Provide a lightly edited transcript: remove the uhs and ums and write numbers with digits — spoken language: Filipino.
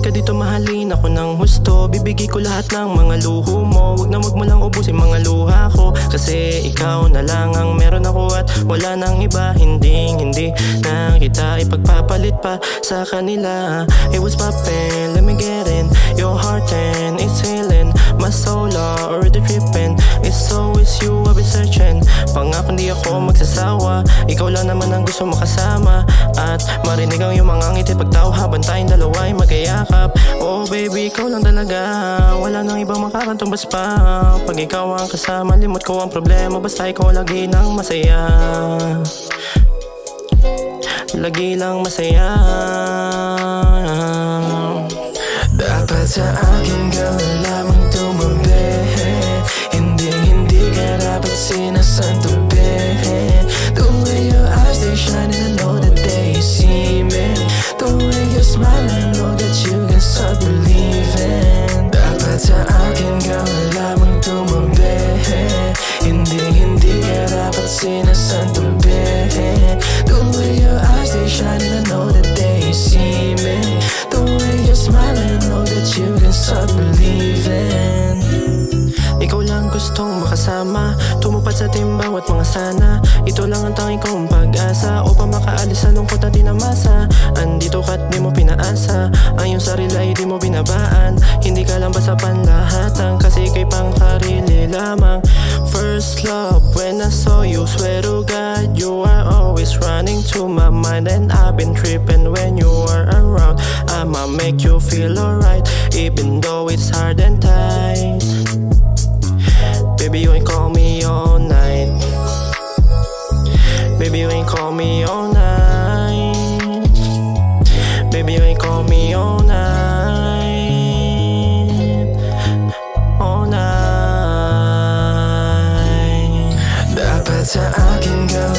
Halika dito mahalin ako ng husto. Bibigay ko lahat ng mga luho mo. Wag mo lang ubusin mga luha ko, kasi ikaw na lang ang meron ako at wala nang iba. Hindi na kita ipagpapalit pa sa kanila. It was poppin', let me get in your heart and it's healing. My soul already trippin'. It's always you I've been searching. Pangako di ako magsasawa. Ikaw lang naman ang gusto makasama. At marinig ang iyong mga ngiti pagtawa habang tayong dalawa ay magkayakap. Oh baby, ikaw lang talaga. Wala nang ibang makakatumbas pa. Pag ikaw ang kasama, limot ko ang problema. Basta ikaw lagi lang masaya. Lagi lang masaya. Dapat sa akin ka lamang tumabi. Hindi ka dapat sinasantabi. The way your eyes they shine and I know that they see me. The way you smile I know that you can start believing. Dapat sa akin ka lamang tumabi. Hindi ka dapat sinasantabi. The way your eyes they shine and I know that they see me. The way you smile I know that you can start believing. Ikaw lang gustong makasama, tumupad sa timbang at mga sana. Ito lang ang tanging kong pag-asa, upang makaalis sa lungkot at dinamasa. Andito ka't di mo pinaasa, ang iyong sarili ay di mo binabaan. Hindi ka lang basta panlahatan, kasi ika'y pangkarili lamang. First love, when I saw you, swear to God, you are always running to my mind. And I've been tripping when you are around. I'ma make you feel alright, even though it's hard and tight. Baby, you ain't call me all night. Baby, you ain't call me all night. Baby, you ain't call me all night. All night. Dapat sa akin ka